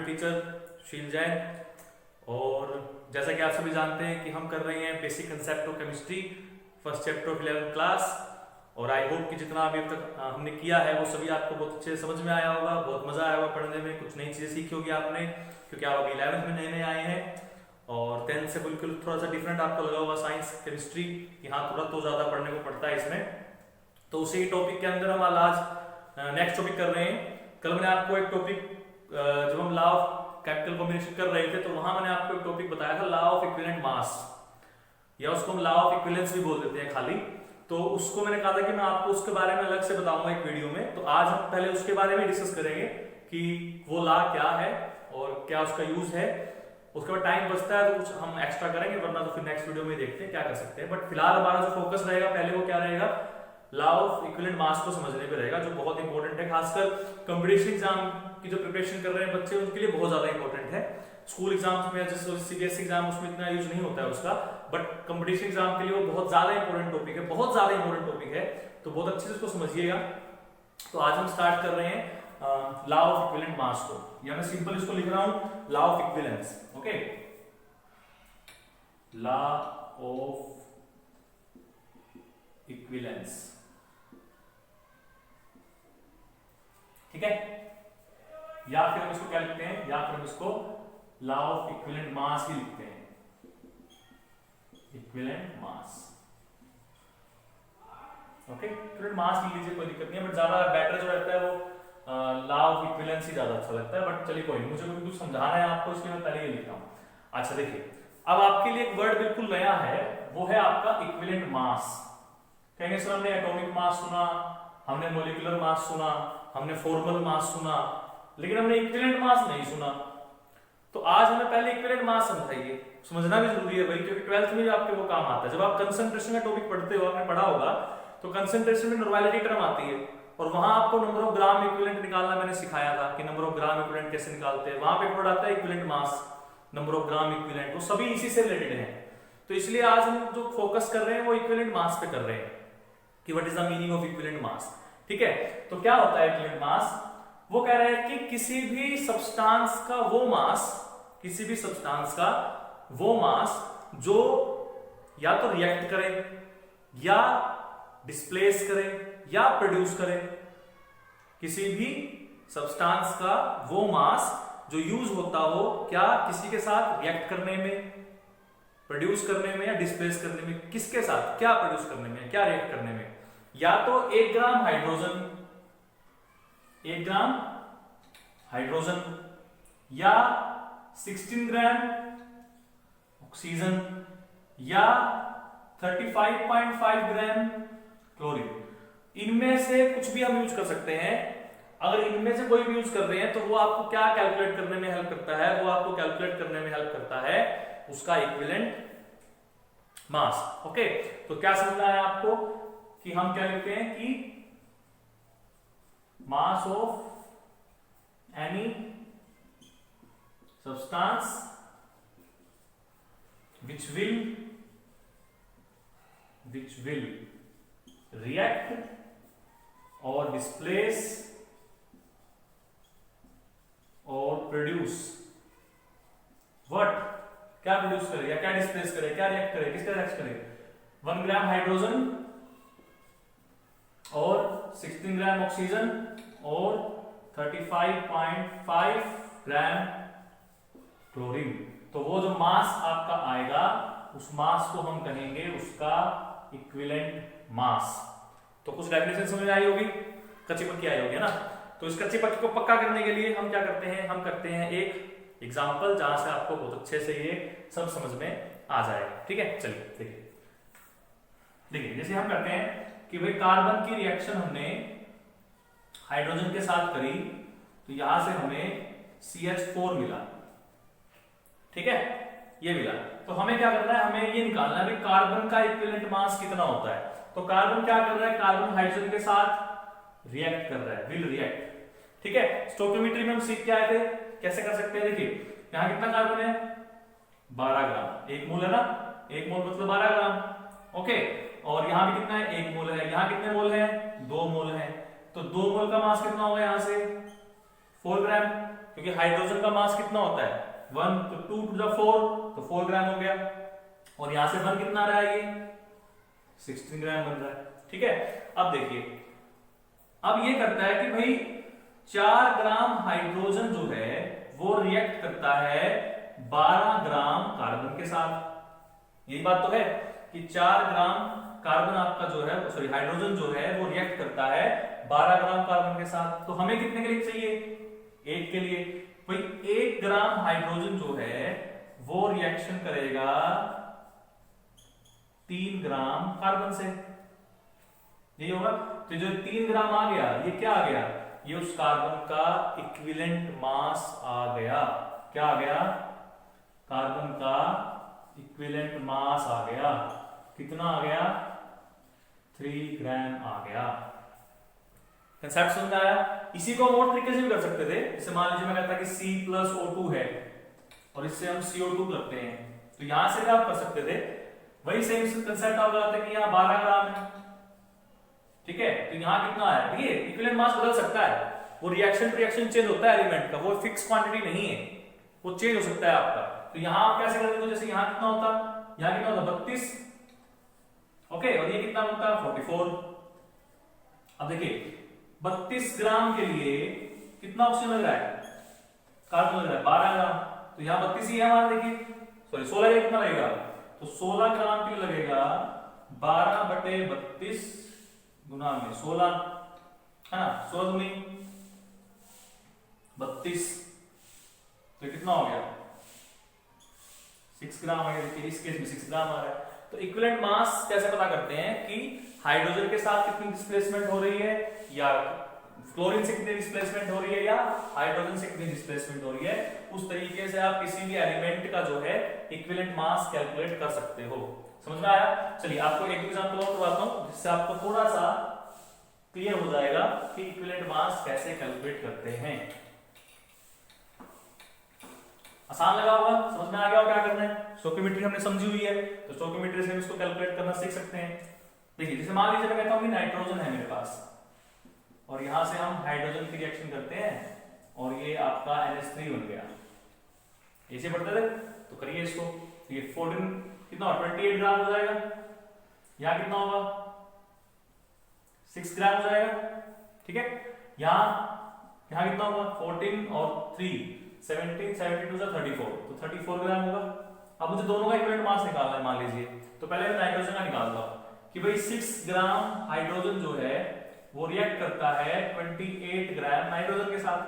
Your teacher शील जैन, और जैसा कि आप सभी जानते हैं कि हम कर रहे हैं basic concept of chemistry first chapter of 11th class. और आई होप कि जितना अभी तक हमने किया है वो सभी आपको बहुत अच्छे समझ में आया होगा, बहुत मजा आया होगा पढ़ने में, कुछ नई चीजें सीखी होगी आपने, क्योंकि आप अभी 11th में नए नए आए हैं और 10th से बिल्कुल थोड़ा सा डिफरेंट आपको लगा होगा साइंस केमिस्ट्री, कि हाँ थोड़ा तो ज्यादा पढ़ने को पड़ता है इसमें। तो उसी टॉपिक के अंदर हम आज नेक्स्ट टॉपिक कर रहे हैं। कल मैंने आपको एक टॉपिक, जब हम लॉ ऑफ केमिकल कॉम्बिनेशन कर रहे थे तो वहां मैंने आपको एक टॉपिक बताया था, लॉ ऑफ इक्विवेलेंट मास, या उसको हम लॉ ऑफ इक्विवेलेंस भी बोल देते हैं खाली। तो उसको मैंने कहा था कि मैं आपको उसके बारे में अलग से बताऊंगा एक वीडियो में। तो आज हम पहले उसके बारे में डिस्कस करेंगे कि वो लॉ क्या है और क्या उसका यूज है। उसके बाद टाइम बचता है तो कुछ हम एक्स्ट्रा करेंगे, वरना तो फिर नेक्स्ट वीडियो में देखते हैं क्या कर सकते हैं। बट फिलहाल हमारा जो फोकस रहेगा पहले वो क्या रहेगा, लॉ ऑफ इक्विवेलेंट मास को समझने पे रहेगा, जो बहुत इंपॉर्टेंट है, खासकर कंपटीशन एग्जाम की जो प्रिपरेशन कर रहे हैं बच्चे उनके लिए बहुत ज्यादा इंपॉर्टेंट है। स्कूल एग्जाम्स में जैसे सीबीएसई एग्जाम उसमें इतना यूज नहीं होता है उसका, बट कंपटीशन एग्जाम के लिए वो बहुत ज्यादा इंपॉर्टेंट टॉपिक है, बहुत ज्यादा इंपॉर्टेंट टॉपिक है। तो बहुत अच्छे से इसको समझिएगा। तो आज हम स्टार्ट कर रहे हैं लॉ ऑफ इक्विवेलेंट मास को, या मैं सिंपल इसको लिख रहा हूं law of equivalence. Okay, law of equivalence, ठीक है। या फिर हम इसको क्या लिखते हैं, या फिर हम इसको लॉ ऑफ इक्विवेलेंट मास ही लिखते हैं, equivalent mass. Okay, equivalent mass लिख लीजिए, कोई दिक्कत नहीं है, बट ज्यादा बेटर जो रहता है वो लॉ ऑफ इक्विवेलेंस ही ज्यादा अच्छा लगता है। बट चलिए कोई नहीं, मुझे कुछ समझाना है आपको, इसलिए मैं पहले ये लिख रहा हूं। अच्छा देखिए, अब आपके लिए एक वर्ड बिल्कुल नया है, वो है आपका इक्विवेलेंट मास। कहेंगे सर हमने एटॉमिक मास सुना, हमने मोलिकुलर मास सुना, हमने फॉर्मल मास सुना, लेकिन हमने इक्विवेलेंट मास नहीं सुना। तो आज हमें पहले इक्विवेलेंट मास समझाइए, समझना भी जरूरी है भाई, क्योंकि 12th में भी आपके वो काम आता है। जब आप कंसंट्रेशन का टॉपिक पढ़ते हो, आपने पढ़ा होगा, तो कंसंट्रेशन में नॉर्मेलिटी टर्म आती है, और वहां आपको नंबर ऑफ ग्राम इक्विवेलेंट निकालना मैंने सिखाया था कि नंबर ऑफ ग्राम इक्विवेलेंट कैसे निकालते हैं। वहां पे वर्ड आता है equivalent mass, number of gram equivalent, वो सभी इसी से रिलेटेड है। तो इसलिए आज हम जो फोकस कर रहे हैं वो इक्विवेलेंट मास पे कर रहे हैं कि what is the meaning of equivalent mass, ठीक है। तो क्या होता है इक्विवेलेंट मास, वो कह रहा है कि किसी भी सब्सटेंस का वो मास, किसी भी सब्सटेंस का वो मास जो या तो रिएक्ट करे, या डिस्प्लेस करे, या प्रोड्यूस करे, किसी भी सब्सटेंस का वो मास जो यूज होता हो क्या किसी के साथ रिएक्ट करने में, प्रोड्यूस करने में, या डिस्प्लेस करने में। किसके साथ, क्या प्रोड्यूस करने में, क्या रिएक्ट करने में। या तो 1 ग्राम हाइड्रोजन, 1 ग्राम हाइड्रोजन, या 16 ग्राम ऑक्सीजन, या 35.5 ग्राम क्लोरीन। इनमें से कुछ भी हम यूज कर सकते हैं। अगर इनमें से कोई भी यूज कर रहे हैं तो वो आपको क्या कैलकुलेट करने में हेल्प करता है, वो आपको कैलकुलेट करने में हेल्प करता है उसका इक्विवेलेंट मास। ओके, तो क्या समझना है आपको कि हम क्या लिखते हैं कि mass of any substance which will react or displace or produce what, क्या प्रोड्यूस करे या क्या डिस्प्लेस करे, क्या रिएक्ट करे, किसका रिएक्ट करे। 1 ग्राम हाइड्रोजन और 16 ग्राम ऑक्सीजन और 35.5 ग्राम क्लोरीन। तो वो जो मास आपका आएगा उस मास को हम कहेंगे उसका इक्विवेलेंट मास। तो कुछ डेफिनेशन समझ आई होगी, कच्ची पक्की आई होगी, है ना। तो इस कच्ची पक्की को पक्का करने के लिए हम क्या करते हैं, हम करते हैं एक एग्जांपल जहां से आपको बहुत अच्छे से ये सब समझ में आ जाएगा, ठीक है। चलिए देखिए, जैसे हम करते हैं कि भाई कार्बन की रिएक्शन हमने हाइड्रोजन के साथ करी, तो यहां से हमें CH4 मिला, ठीक है, ये मिला। तो हमें क्या करना है, हमें ये निकालना है कि कार्बन का इक्विवेलेंट मास कितना होता है। तो कार्बन क्या कर रहा है, कार्बन हाइड्रोजन के साथ रिएक्ट कर रहा है, विल रिएक्ट, ठीक है। स्टोइकियोमेट्री में हम सीख के आए थे, कैसे कर सकते हैं। देखिए यहां कितना कार्बन है, 12 ग्राम, 1 मोल है ना, 1 मोल मतलब 12 ग्राम, ओके। और यहां भी कितना है, 1 मोल है। यहां कितने मोल है, 2 मोल है। तो 2 मोल का मास कितना होगा यहाँ से, 4 ग्राम, क्योंकि हाइड्रोजन का मास कितना होता है 1, तो 2 टू द 4 तो 4 ग्राम हो गया, और यहां से 1 कितना आ रहा है, ये 16 ग्राम बन रहा है। ठीक है, अब देखिए, अब ये करता है कि भाई 4 ग्राम हाइड्रोजन जो है वो रिएक्ट करता है 12 ग्राम कार्बन के साथ। यही बात तो है कि 4 ग्राम कार्बन आपका जो है, सॉरी हाइड्रोजन जो है वो रिएक्ट करता है 12 ग्राम कार्बन के साथ। तो हमें कितने के लिए चाहिए, 1 के लिए। भाई 1 ग्राम हाइड्रोजन जो है वो रिएक्शन करेगा 3 ग्राम कार्बन से, यही होगा। तो जो 3 ग्राम आ गया, ये क्या आ गया, ये उस कार्बन का इक्विवेलेंट मास आ गया। क्या आ गया, कार्बन का इक्विवेलेंट मास आ गया। कितना आ गया, 3 ग्राम आ गया। कंसेप्ट समझ में आया। इसी को हम और तरीके से भी कर सकते थे, जैसे मान लीजिए मैं कहता कि C+O2 है और इससे हम CO2 करते हैं, तो यहां से भी आप कर सकते थे, वही सेम कंसेप्ट आप लगाते कि यहाँ 12 ग्राम है। ठीक है, तो यहाँ कितना है, देखिए इक्विवेलेंट मास बदल सकता है, वो रिएक्शन टू रिएक्शन चेंज होता है एलिमेंट का, वो फिक्स क्वांटिटी नहीं है, वो चेंज हो सकता है आपका। तो यहाँ आप कैसे करते हो, जैसे यहाँ कितना होता, यहाँ कितना होता 32, ओके, और ये कितना बनता है 44। अब देखिए 32 ग्राम के लिए कितना ऑक्सीजन लग रहा है, कार्बन लग रहा है 12 ग्राम, तो यहाँ 32 ही है हमारा, देखिए सॉरी 16 का कितना लगेगा, तो 16 ग्राम के लिए लगेगा 12/32 गुना में 16, है ना, 16 दूनी 32, तो कितना हो गया 6 ग्राम आ गया। देखिए इस केस में 6 ग्राम आ रहा है। तो इक्विवेलेंट मास कैसे पता करते हैं कि हाइड्रोजन के साथ कितनी डिस्प्लेसमेंट हो रही है, या क्लोरीन से कितनी डिस्प्लेसमेंट हो रही है, या हाइड्रोजन से कितनी डिस्प्लेसमेंट हो रही है। उस तरीके से आप किसी भी एलिमेंट का जो है इक्विवेलेंट मास कैलकुलेट कर सकते हो। समझ में आया। चलिए आपको एक एग्जांपल और करवाता हूं, जिससे आपको थोड़ा सा क्लियर हो जाएगा कि इक्विवेलेंट मास कैसे कैलकुलेट करते हैं। आसान लगा होगा, समझ में आ गया होगा क्या करना है। स्टोइकियोमेट्री हमने समझी हुई है, तो स्टोइकियोमेट्री से हम इसको कैलकुलेट करना सीख सकते हैं। देखिए जैसे मान लीजिए मैं कहता हूं कि नाइट्रोजन है मेरे पास, और यहां से हम हाइड्रोजन की रिएक्शन करते हैं, और ये आपका NH3 बन गया। ऐसे पढ़ते थे, तो करिए इसको। ये 14 कितना 28 ग्राम हो जाएगा, यहां कितना होगा 6 ग्राम हो जाएगा। ठीक है, यहां कितना होगा 14 और 3 17, 72 से 34, तो 34 ग्राम होगा। अब मुझे दोनों का इक्विवेलेंट मास निकालना है। मान लीजिए, तो पहले मैं नाइट्रोजन का निकाल रहा हूं कि भाई 6 ग्राम हाइड्रोजन जो है वो रिएक्ट करता है 28 ग्राम नाइट्रोजन के साथ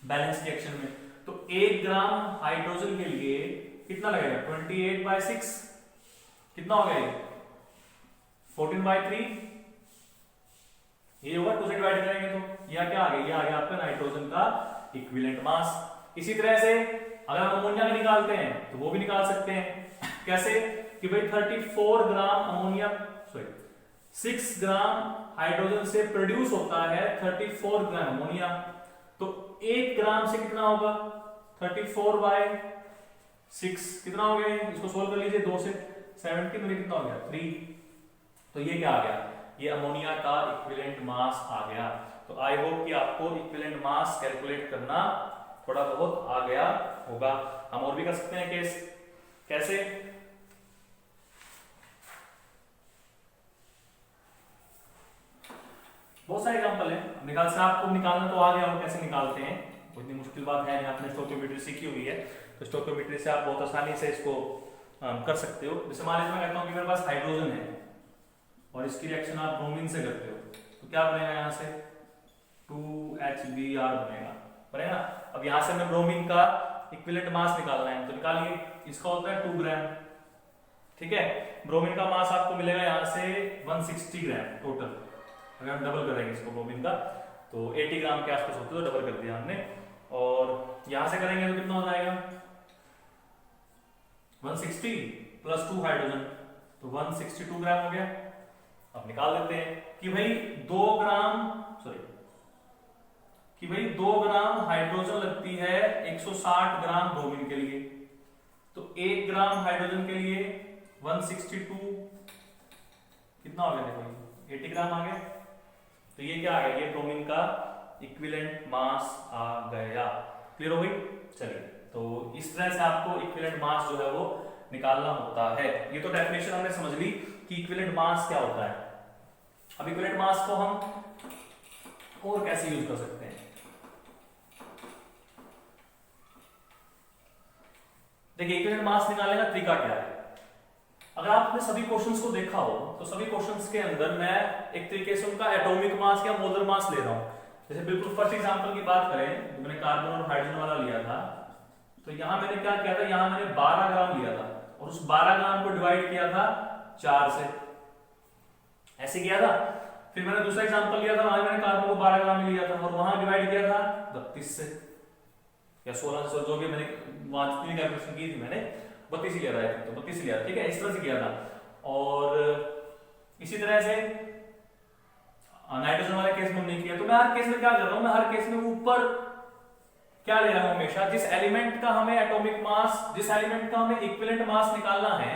बैलेंस रिएक्शन में। तो 1 ग्राम हाइड्रोजन के लिए कितना लगेगा 28/6, कितना हो गया ये 14/3, ये होगा 2 से डिवाइड करेंगे तो यह क्या आ गया, ये आ गया आपका नाइट्रोजन का इक्विवेलेंट मास। इसी तरह से अगर हम अमोनिया का निकालते हैं तो वो भी निकाल सकते हैं। कैसे कि भाई 34 gram ammonia, sorry 6 gram hydrogen से प्रोड्यूस होता है 34 ग्राम अमोनिया, तो 1 ग्राम से कितना होगा 34/6, कितना हो गया, इसको सोल्व कर लीजिए, 2 से 70 में कितना हो गया 3, तो ये क्या आ गया, ये अमोनिया का इक्विवेलेंट मास आ गया। तो आई होप कि आपको इक्विवेलेंट मास कैलकुलेट करना थोड़ा बहुत आ गया होगा। हम और भी कर सकते हैं केस, कैसे, बहुत सारे एग्जांपल है। निकाल से आपको निकालना तो आ गया हो कैसे निकालते हैं, कोई इतनी मुश्किल बात है नहीं, आपने स्टोइकियोमेट्री सीखी हुई है, तो स्टोइकियोमेट्री से आप बहुत आसानी से इसको कर सकते हो। जैसे मान लीजिए मैं कहता हूं कि मेरे पास हाइड्रोजन है और इसकी रिएक्शन आप ब्रोमीन से करते हो, तो क्या बनेगा, यहाँ से 2HBr बनेगा। अब यहाँ से मैं ब्रोमीन का इक्विवेलेंट मास निकालना है, तो निकालिए, इसका होता है 2 ग्राम। ठीक है, ब्रोमीन का मास आपको मिलेगा यहाँ से 160 ग्राम टोटल। अगर हम डबल करेंगे इसको ब्रोमीन का, तो 80 ग्राम के आसपास होते, तो डबल कर दिया हमने, और यहां से करेंगे तो कितना हो जाएगा 160 + 2 हाइड्रोजन, तो 162 ग्राम हो गया। अब निकाल देते हैं कि भाई 2 ग्राम हाइड्रोजन लगती है 160 ग्राम ब्रोमीन के लिए, तो 1 ग्राम हाइड्रोजन के लिए 162 कितना हो गया, देखो 80 ग्राम आ गया। तो ये क्या आ गया, ये ब्रोमीन का इक्विवेलेंट मास आ गया। क्लियर हो गई? चलिए, तो इस तरह से आपको इक्विवेलेंट मास जो है वो निकालना होता है। ये तो डेफिनेशन हमने समझ ली कि इक्विवेलेंट मास क्या होता है। अब इक्विवेलेंट मास को हम और कैसे यूज कर सकते हैं? देखिए, इक्विवेलेंट मास निकालने का तरीका क्या है। अगर आपने सभी क्वेश्चंस को देखा हो तो सभी क्वेश्चंस के अंदर मैं एक तरीके से उनका एटॉमिक मास या मोलर मास ले रहा हूं। जैसे बिल्कुल फर्स्ट एग्जांपल की बात करें, मैंने कार्बन और हाइड्रोजन वाला लिया था, तो यहां मैंने क्या किया था, यहां मैंने 12 ग्राम लिया था और उस 12 ग्राम को डिवाइड किया था 4 से, ऐसे किया था। फिर मैंने दूसरा एग्जांपल लिया था, वहां मैंने कार्बन को 12 ग्राम लिया था और वहां डिवाइड किया था 32 से या 16 से, जो भी मैंने वहां जितनी कैलकुलेशन की थी मैंने 32 लिया था, तो 32 लिया था, ठीक है, इस तरह से किया था। और इसी तरह से नाइट्रोजन वाले केस में हमने किया। तो मैं हर केस में क्या कर रहा हूं, मैं हर केस में ऊपर क्या ले रहा हूं, हमेशा जिस एलिमेंट का हमें एटॉमिक मास, जिस एलिमेंट का हमें इक्विवेलेंट मास निकालना है,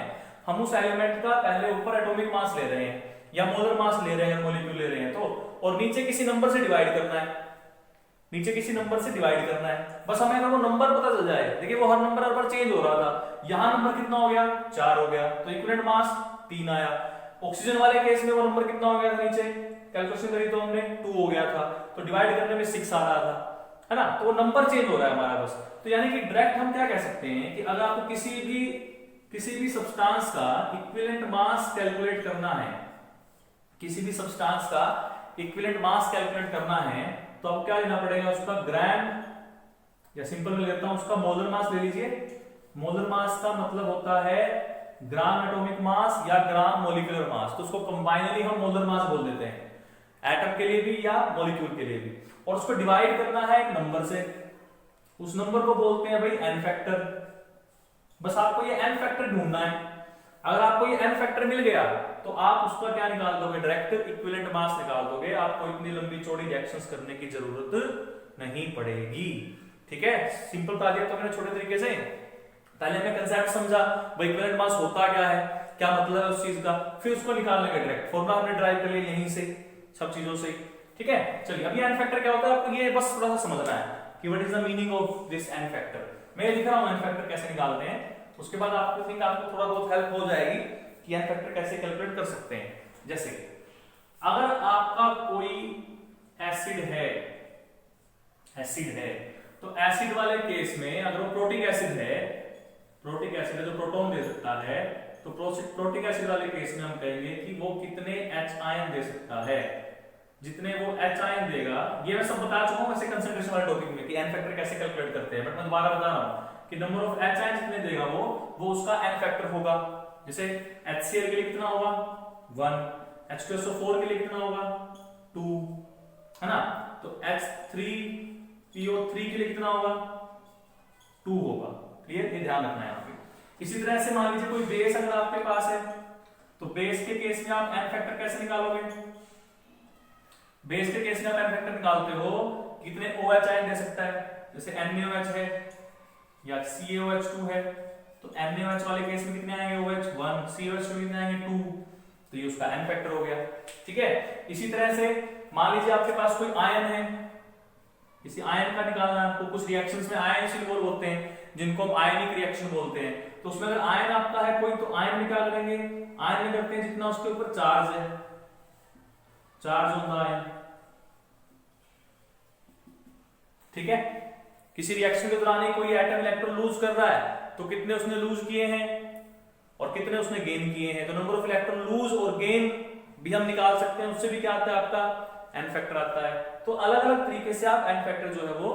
हम उस एलिमेंट का पहले ऊपर एटॉमिक मास ले रहे हैं या मोलर मास ले रहे हैं, मॉलिक्यूल ले रहे हैं, तो और नीचे किसी नंबर से डिवाइड करना है, नीचे किसी नंबर से डिवाइड करना है। बस हमें अगर वो नंबर पता चल जाए, देखिए वो हर नंबर हर बार चेंज हो रहा था, यहां नंबर कितना हो गया 4 हो गया, तो इक्विवेलेंट मास 3 आया। ऑक्सीजन वाले केस में वो नंबर कितना हो गया था, नीचे कैलकुलेशन करी तो हमने 2 हो गया था, तो डिवाइड करने में 6 आ रहा था, है ना, तो वो नंबर चेंज हो रहा है हमारा बस। तो यानी कि डायरेक्ट हम क्या कह सकते हैं कि अगर आपको किसी भी सब्सटेंस का इक्विवेलेंट मास कैलकुलेट करना है, किसी भी सब्सटेंस का इक्विवेलेंट मास कैलकुलेट करना है, तो अब क्या लेना पड़ेगा, उसका ग्राम, या सिंपल में लेता हूं उसका मोलर मास ले लीजिए। मोलर मास का मतलब होता है ग्राम एटॉमिक मास या ग्राम मॉलिक्यूलर मास, तो उसको कंबाइनली हम मोलर मास बोल देते हैं, एटम के लिए भी या मॉलिक्यूल के लिए भी। और उसको डिवाइड करना है एक नंबर से, उस नंबर को बोलते हैं भाई एन फैक्टर। बस आपको ये एन फैक्टर ढूंढना है। अगर आपको ये एन फैक्टर मिल गया तो आप उसका क्या निकाल दोगे, डायरेक्ट इक्विवेलेंट मास निकाल दोगे, आपको इतनी लंबी चौड़ी रिएक्शंस करने की जरूरत नहीं पड़ेगी। ठीक है, सिंपल था दिया तो मैंने छोटे तरीके से। पहले मैं कंसेप्ट समझा, भाई इक्विवेलेंट मास होता क्या है, क्या मतलब है उस चीज का, फिर उसको निकालने का डायरेक्ट फॉर्मूला हमने ड्राइव कर लिया यहीं से, सब चीजों से। ठीक है, चलिए अब ये एन फैक्टर क्या होता है आपको ये बस थोड़ा सा समझना है कि what is the meaning of this n factor. मैं लिख रहा हूं एन फैक्टर कैसे निकालते हैं, उसके बाद आपको थिंक आपको थोड़ा बहुत हेल्प हो जाएगी कि एन फैक्टर कैसे कैलकुलेट कर सकते हैं। जैसे अगर आपका कोई एसिड है तो एसिड वाले केस में अगर वो प्रोटिक एसिड है जो प्रोटॉन दे सकता है, तो प्रोटिक एसिड वाले केस में हम कहेंगे कि वो कितने H आयन दे सकता है। जितने वो H आयन देगा, ये मैं सब बता चुका हूं वैसे कंसंट्रेशन वाले टॉपिक में कि एन फैक्टर कैसे कैलकुलेट करते हैं, बट मैं दोबारा बता रहा हूं कि नंबर ऑफ H आयन जितने देगा वो उसका एन फैक्टर होगा। जैसे HCl के लिए कितना होगा 1, H2SO4 के लिए कितना होगा 2, है ना, तो H3PO3 के लिए कितना होगा 2 होगा। क्लियर, ये ध्यान रखना है आपको। इसी तरह से मान लीजिए कोई बेस अगर आपके पास है, तो बेस के केस में आप एन फैक्टर कैसे निकालोगे, बेस के केस में आप एन फैक्टर निकालते हो कितने OH आयन दे सकता है, जैसे NaOH है या CaOH2 है, तो NaOH वाले केस में कितने आएंगे OH 1, CaOH में कितने आएंगे 2, तो ये उसका एन फैक्टर हो गया। ठीक है, इसी तरह से मान लीजिए आपके पास कोई आयन है, इसी आयन का निकालना है आपको। कुछ रिएक्शंस में आयन इन्वॉल्व होते हैं जिनको हम आयनिक रिएक्शन बोलते हैं, तो उसमें अगर आयन आपका है कोई, तो आयन में क्या करेंगे, आयन में करते हैं जितना उसके ऊपर चार्ज है, चार्ज ऑन द आयन। ठीक है, किसी रिएक्शन के दौरान कोई एटम इलेक्ट्रॉन लूज कर रहा है, तो कितने उसने लूज किए हैं और कितने उसने गेन किए हैं, तो नंबर ऑफ इलेक्ट्रॉन लूज और गेन भी हम निकाल सकते हैं, उससे भी क्या आता है आपका एन फैक्टर आता है। तो अलग अलग तरीके से आप एन फैक्टर जो है वो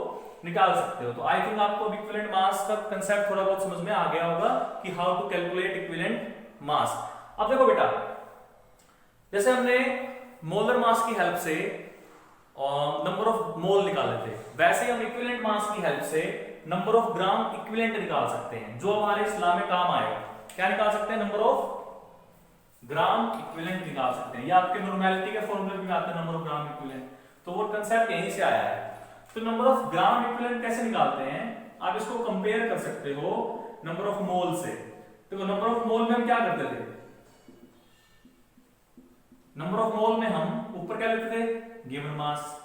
निकाल सकते हो। तो आई थिंक आपको इक्विवेलेंट मास का कांसेप्ट थोड़ा बहुत समझ में आ गया होगा कि how to calculate equivalent mass. अब देखो बेटा, जैसे हमने मोलर मास की हेल्प से नंबर ऑफ मोल निकाले थे, वैसे हम इक्विवेलेंट मास की हेल्प से नंबर ऑफ ग्राम इक्विवेलेंट निकाल सकते हैं, जो हमारे इस्लाम में काम आएगा। क्या निकाल सकते हैं, नंबर ऑफ ग्राम इक्विवेलेंट निकाल सकते हैं, या आपके नॉर्मेलिटी के फॉर्मूले में आते हैं नंबर ऑफ ग्राम इक्विवेलेंट, तो वो कांसेप्ट यहीं से आया है। तो नंबर ऑफ ग्राम इक्विवेलेंट कैसे निकालते हैं, आप इसको कंपेयर कर सकते हो नंबर ऑफ मोल से। तो नंबर ऑफ मोल में हम क्या करते थे, नंबर ऑफ मोल में हम ऊपर क्या लेते थे गिवन मास,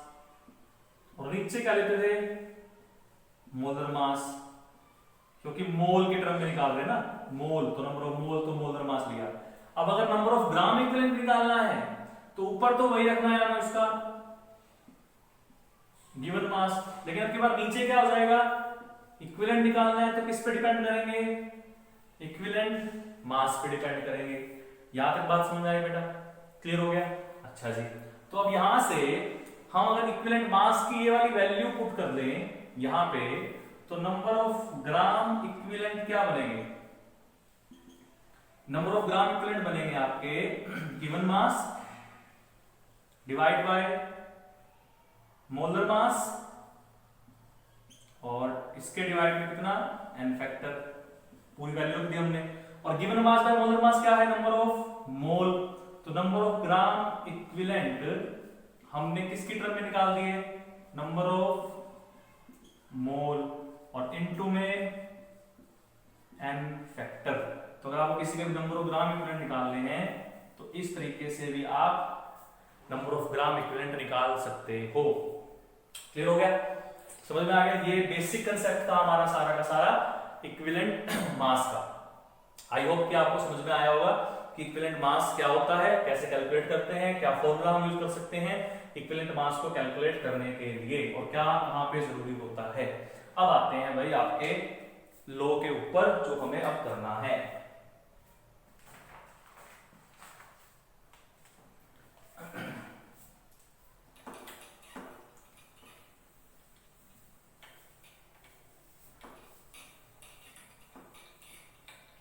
और नीचे क्या लेते थे मोलर मास, क्योंकि मोल के टर्म में निकाल रहे हैं ना, मोल तो नंबर ऑफ मोल तो मोलर मास लिया। अब अगर नंबर ऑफ ग्राम इक्विवेलेंट निकालना है तो ऊपर तो वही रखना है ना उसका गिवन मास, लेकिन आपके पास नीचे क्या हो जाएगा, इक्विवेलेंट निकालना है तो किस पे डिपेंड करेंगे, इक्विवेलेंट मास पे डिपेंड करेंगे। यहां तक बात समझ आई बेटा, क्लियर हो गया? अच्छा जी, तो अब यहां से हम अगर इक्विवेलेंट मास की ये वाली वैल्यू पुट कर दें यहां पे, तो नंबर ऑफ ग्राम इक्विवेलेंट क्या बनेंगे, नंबर ऑफ ग्राम इक्विवेलेंट बनेंगे आपके given mass divide by molar mass, और इसके डिवाइड में कितना, n फैक्टर, पूरी वैल्यू दी हमने। और given mass by molar mass क्या है, नंबर ऑफ मोल, तो नंबर ऑफ ग्राम इक्विवेलेंट हमने किसकी टर्म में निकाल दिए, नंबर ऑफ मोल, और इनटू में n फैक्टर। तो अगर आपको किसी के नंबर ऑफ ग्राम इक्विवेलेंट निकालने हैं तो इस तरीके से भी आप नंबर ऑफ ग्राम इक्विवेलेंट निकाल सकते हो। क्लियर हो गया, समझ में आ गया? ये बेसिक कंसेप्ट था हमारा सारा का सारा इक्विवेलेंट मास का। आई होप कि आपको समझ में आया होगा कि इक्विवेलेंट मास क्या होता है, कैसे कैलकुलेट करते हैं, क्या फॉर्मूला हम यूज कर सकते हैं इक्विवेलेंट मास को कैलकुलेट करने के लिए, और क्या कहां पे जरूरी होता है। अब आते हैं भाई आपके लॉ के ऊपर जो हमें अब करना है।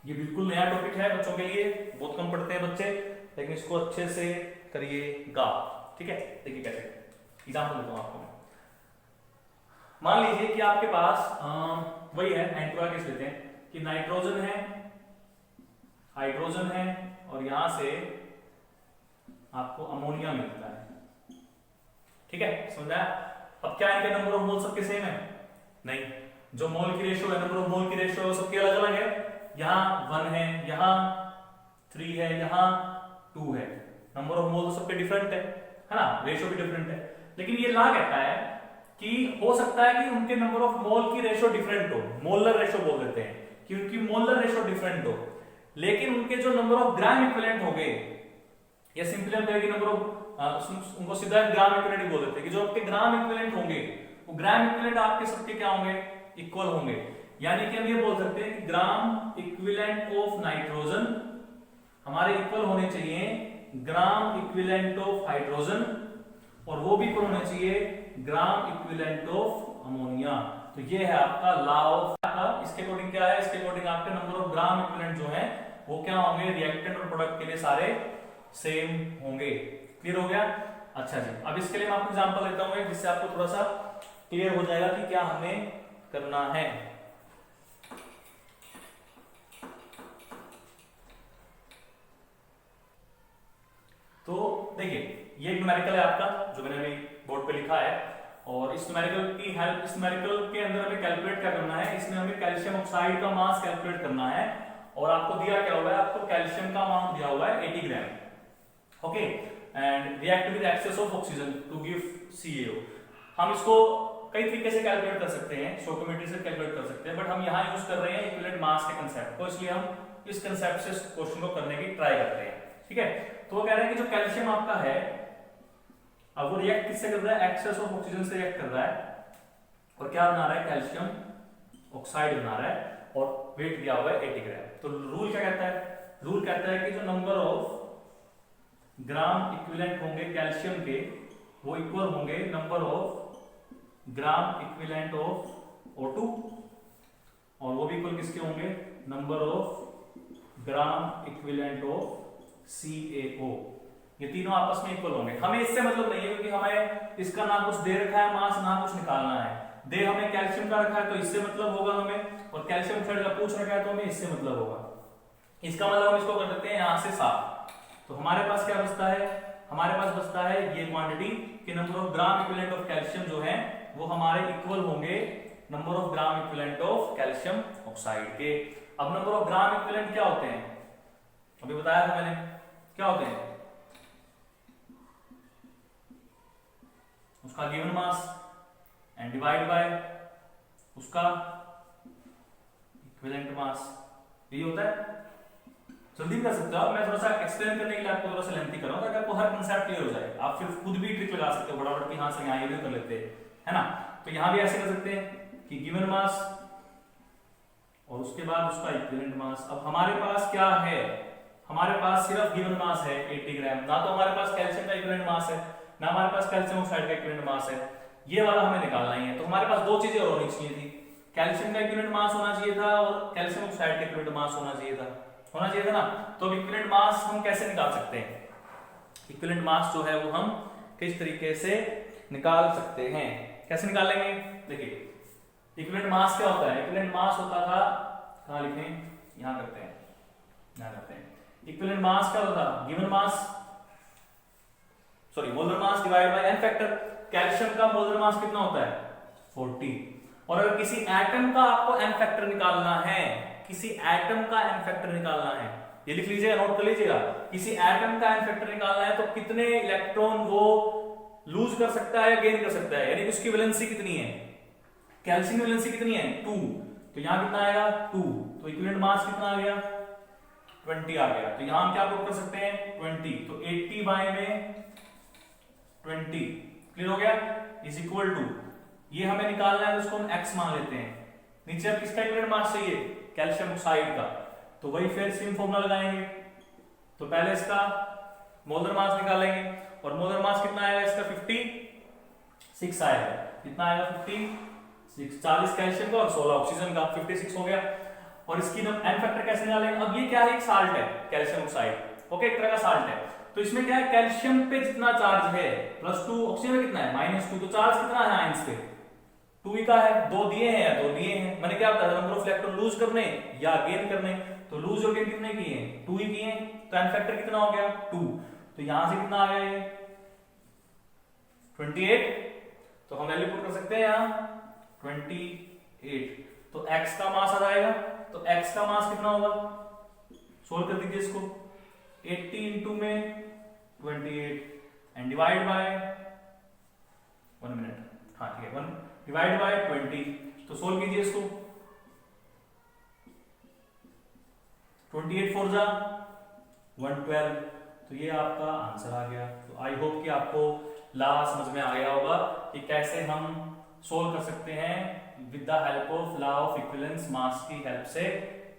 ये बिल्कुल नया टॉपिक है बच्चों के लिए, बहुत कम पढ़ते हैं बच्चे, लेकिन इसको अच्छे से करिएगा, ठीक है? देखिए कैसे, एग्जाम्पल देता हूं आपको। मान लीजिए कि आपके पास वही है, एंटोरा केस लेते हैं कि नाइट्रोजन है, हाइड्रोजन है, और यहां से आपको अमोनिया मिलता है, ठीक है? समझा? अब क्या इनके नंबर ऑफ मोल सबके सेम है? नहीं, जो मोल की रेशियो है, नंबर ऑफ मोल की रेशियो सबके अलग अलग है। यहाँ 1 है, यहाँ 3 है, यहाँ 2 है, नंबर ऑफ मोल सबके डिफरेंट है ना, रेशियो भी डिफरेंट है। लेकिन ये ला कहता है कि हो सकता है कि उनके नंबर ऑफ मोल की रेशियो डिफरेंट हो, मोलर रेशियो बोल देते हैं कि उनकी मोलर रेशियो डिफरेंट हो, लेकिन उनके जो नंबर ऑफ ग्राम इक्विवेलेंट होंगे, या सिंपली हम कहेंगे नंबर ऑफ, उनको सीधा ग्राम इक्विवेलेंट बोल देते हैं कि जो आपके ग्राम इक्विवेलेंट होंगे वो ग्राम इक्विवेलेंट आपके सबके क्या होंगे, इक्वल होंगे। यानी कि हम ये बोल सकते हैं कि ग्राम इक्विवेलेंट ऑफ नाइट्रोजन हमारे इक्वल होने चाहिए ग्राम इक्विवेलेंट ऑफ हाइड्रोजन, और वो भी इक्वल होने चाहिए ग्राम इक्विवेलेंट ऑफ अमोनिया। तो ये है आपका लॉ ऑफ, इसके अकॉर्डिंग क्या है, इसके अकॉर्डिंग आपके नंबर ऑफ ग्राम इक्विवेलेंट जो है वो क्या होंगे, रिएक्टेंट और प्रोडक्ट के लिए सारे सेम होंगे। क्लियर हो गया? अच्छा जी, अब इसके लिए मैं आपको एग्जांपल देता हूं जिससे आपको थोड़ा सा क्लियर हो जाएगा कि क्या हमें करना है। तो देखिए, ये न्यूमेरिकल है आपका जो मैंने अभी बोर्ड पे लिखा है, और इस न्यूमेरिकल की हेल्प, इस न्यूमेरिकल के अंदर हमें कैलकुलेट क्या करना है, इसमें हमें कैल्शियम ऑक्साइड का मास कैलकुलेट करना है, और आपको दिया क्या हुआ है, आपको कैल्शियम का अमाउंट दिया हुआ है 80 gram, okay, and react with excess of oxygen to give CaO। हम इसको कई तरीके से कैलकुलेट कर सकते हैं, स्टोइकोमेट्री से कैलकुलेट कर सकते हैं, बट हम यहाँ यूज कर रहे हैं इक्विवेलेंट मास के कंसेप्ट को, इसलिए हम इस कंसेप्ट से क्वेश्चन को करने की ट्राई करते हैं, ठीक है? तो वो कह रहे हैं कि जो कैल्शियम आपका है, अब वो रिएक्ट किससे कर रहा है, एक्सेस ऑफ ऑक्सीजन से रिएक्ट कर रहा है, और क्या बना रहा है, कैल्शियम ऑक्साइड बना रहा है, और वेट दिया हुआ है 80 ग्राम। तो रूल क्या कहता है, रूल कहता है कि जो नंबर ऑफ ग्राम इक्विवेलेंट होंगे कैल्शियम के वो इक्वल होंगे number of gram equivalent of O2, और वो भी इक्वल किसके होंगे, number of gram equivalent of CaO। ये तीनों आपस में इक्वल होंगे। हमें इससे मतलब नहीं है क्योंकि हमें इसका ना कुछ दे रखा है मास, ना कुछ निकालना है। दे हमें कैल्शियम का रखा है तो इससे मतलब होगा हमें, और कैल्शियम ऑक्साइड का पूछ रखा है तो हमें इससे मतलब होगा। इसका मतलब हम इसको कर देते हैं यहां से 7। तो हमारे पास क्या बचता है, हमारे पास बचता है ये क्वांटिटी कि number of gram equivalent of calcium जो है वो हमारे इक्वल होंगे number of gram equivalent of calcium oxide के। अब नंबर ऑफ ग्राम इक्विवेलेंट क्या होते हैं, अभी बताया था मैंने, क्या होते हैं, उसका given mass and divide by उसका इक्विवेलेंट मास, यही होता है। जल्दी कर सकते हो आप, मैं थोड़ा सा एक्सप्लेन करने के लिए आपको थोड़ा सा लेंथी कर रहा हूँ ताकि आपको हर कंसेप्ट क्लियर हो जाए। आप फिर खुद भी ट्रिक लगा सकते हो फटाफट कि हाँ सर यहाँ ये भी कर लेते हैं, है ना। तो यहाँ भी ऐसे कर सकते हैं कि गिवन मास और उसके बाद उसका इक्विवेलेंट मास। अब हमारे पास क्या है, हमारे पास सिर्फ गिवन मास है 80 ग्राम, ना तो हमारे पास कैल्शियम का इक्विवेलेंट मास है, ना हमारे पास कैल्शियम ऑक्साइड का इक्विवेलेंट मास है। ये वाला हमें निकालना ही है। तो हमारे पास दो चीजें और होनी चाहिए थी, कैल्शियम का इक्विवेलेंट मास होना चाहिए था और कैल्शियम ऑक्साइड का इक्विवेलेंट मास होना चाहिए था ना। तो अब इक्विवेलेंट मास हम कैसे निकाल सकते हैं, इक्विवेलेंट मास जो है वो हम किस तरीके से निकाल सकते हैं, कैसे निकालेंगे। देखिए इक्विवेलेंट मास क्या होता है, इक्विवेलेंट मास होता था, कहाँ लिखें, यहाँ करते हैं, यहाँ करते हैं। इक्विवेलेंट मास क्या होता था, given mass, sorry molar mass divide by n factor. Calcium का मोलर मास कितना होता है 40, और अगर किसी एटम का आपको एन फैक्टर निकालना है, किसी एटम का एन फैक्टर निकालना है, ये लिख लीजिएगा, नोट कर लीजिएगा, किसी एटम का एन फैक्टर निकालना है तो कितने इलेक्ट्रॉन वो लूज कर सकता है या गेन कर सकता है, यानी उसकी वैलेंसी कितनी है, कैल्शियम की वैलेंसी कितनी है 2, तो यहां कितना आएगा 2, तो इक्विवेलेंट मास कितना आ गया 20 आ गया। तो यहां हम क्या पुट कर सकते हैं 20, तो 80 बाय में 20, क्लियर हो गया, इज इक्वल टू, ये हमें निकालना है तो उसको हम x मान लेते हैं। नीचे अब किसका इक्विवेलेंट मास चाहिए, कैल्शियम ऑक्साइड का, तो वही फिर सेम फॉर्मूला लगाएंगे। तो पहले इसका मोलर मास निकालेंगे और मोलर मास कितना आएगा इसका 56 आएगा, कितना आएगा 56, 40 कैल्शियम का और 16 ऑक्सीजन का, 56 हो गया। और इसकी एन फैक्टर कैसे निकालेंगे, अब ये क्या है, एक साल्ट है कैल्शियम ऑक्साइड, ओके, एक तरह का साल्ट है। तो इसमें क्या है, कैल्शियम पे जितना चार्ज है +2, ऑक्सीजन में कितना है -2, तो चार्ज कितना है आयंस पे 2 ही का है, 2 दिए हैं या 2 दिए हैं, मैंने क्या बताया नंबर ऑफ इलेक्ट्रॉन लूज करने या गेन करने, तो लूज और गेन कितने किए हैं 2 ही किए हैं, तो एन फैक्टर कितना हो गया 2, तो यहां से कितना आ गया ये 28, तो हम वैल्यू पुट कर सकते हैं यहां 28, तो x का मास आ जाएगा, तो x का मास कितना होगा, सोल्व कर दीजिए इसको, 80 इंटू में 28 एंड डिवाइड बाय 1 मिनट, हाँ ठीक है 1 डिवाइड बाय 20, तो सोल्व कीजिए इसको, 28 4 जा 112, तो ये आपका आंसर आ गया। तो आई होप कि आपको ला समझ में आ गया होगा कि कैसे हम सोल्व कर सकते हैं with the help of law of equivalence mass की हेल्प से,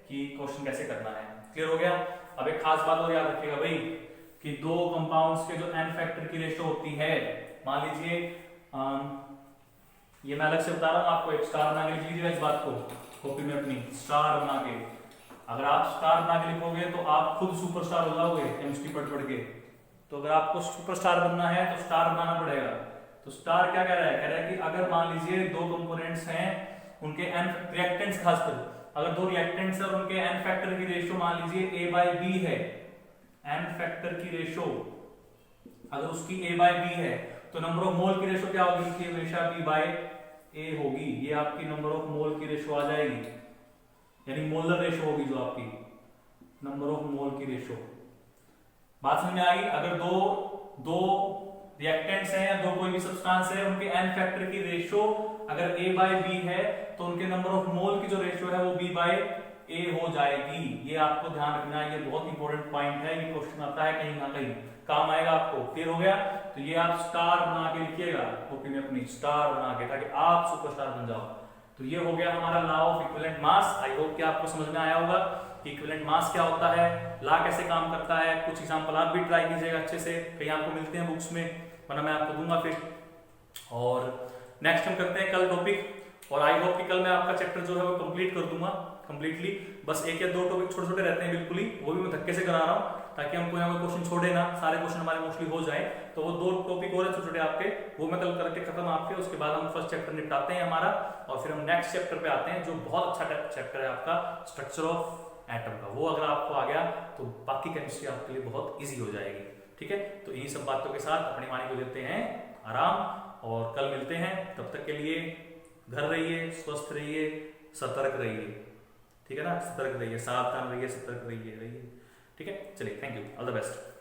कि क्वेश्चन कैसे करना है, क्लियर हो गया। अब एक खास बात और याद रखिएगा भाई कि दो कंपाउंड्स के जो एन फैक्टर की रेशो होती है, मान लीजिए ये मैं अलग से बता रहा हूं आपको, एक स्टार बना के लिख लीजिएगा इस बात को कॉपी में अपनी, स्टार बना के, अगर आप स्टार बना के लिखोगे तो आप खुद सुपरस्टार हो जाओगे केमिस्ट्री पढ़ के। तो अगर आपको सुपरस्टार बनना है तो स्टार बनाना पड़ेगा। तो स्टार क्या कह रहा है कि अगर मान लीजिए दो कंपोनेंट्स हैं, उनके एन रिएक्टेंट्स, खासकर अगर दो रिएक्टेंट्स है और उनके एन फैक्टर की रेशो मान लीजिए A/B है, एन फैक्टर की रेशो अगर उसकी A/B है तो नंबर ऑफ मोल की रेशो क्या होगी, कि हमेशा B/A होगी, ये आपकी नंबर ऑफ मोल की रेशो आ जाएगी, यानी मोलर रेशो होगी जो आपकी नंबर ऑफ मोल की रेशो। बात समझ में आ गई। अगर दो रिएक्टेंट्स हैं या दो कोई भी सब्सटेंस है, उनके एन फैक्टर की रेशो अगर A/B है तो उनके नंबर ऑफ मोल की जो रेशो है वो B/A हो जाएगी। ये आपको ध्यान रखना है, ये बहुत इंपॉर्टेंट पॉइंट है, ये क्वेश्चन आता है कहीं ना कहीं, काम आएगा आपको, क्लियर हो गया। तो ये आप स्टार बना के लिखिएगा कॉपी में अपनी, स्टार बना के, ताकि आप सुपरस्टार बन जाओ। तो ये हो गया हमारा law of equivalent mass. I hope कि आपको समझ में आया होगा कि इक्विवेलेंट मास क्या होता है, लॉ कैसे काम करता है। कुछ एग्जांपल आप भी ट्राई कीजिएगा अच्छे से, कहीं आपको मिलते हैं बुक्स में, वरना मैं आपको दूंगा फिर। और नेक्स्ट हम करते हैं कल टॉपिक, और आई होप कि कल मैं आपका चैप्टर जो है वो कंप्लीट कर दूंगा कंप्लीटली। बस 1 या 2 टॉपिक छोटे छोटे रहते हैं बिल्कुल ही, वो भी मैं धक्के से करा रहा हूँ ताकि हम कोई ना कोई क्वेश्चन छोड़े ना, सारे क्वेश्चन हमारे मोस्टली हो जाए। तो वो 2 टॉपिक और छोटे छोटे आपके, वो मैं कल करके खत्म आपके, उसके बाद हम फर्स्ट चैप्टर निपटाते हैं हमारा, और फिर हम नेक्स्ट चैप्टर पे आते हैं जो बहुत अच्छा चैप्टर है आपका, स्ट्रक्चर ऑफ एटम का। वो अगर आपको आ गया तो बाकी केमिस्ट्री आपके लिए बहुत ईजी हो जाएगी, ठीक है। तो इन्हीं सब बातों के साथ अपनी वाणी को देते हैं आराम, और कल मिलते हैं। तब तक के लिए घर रहिए, स्वस्थ रहिए, सतर्क रहिए, ठीक है ना, सतर्क रहिए, सावधान रहिए, सतर्क रहिए, ठीक है। चलिए, thank you, all the best.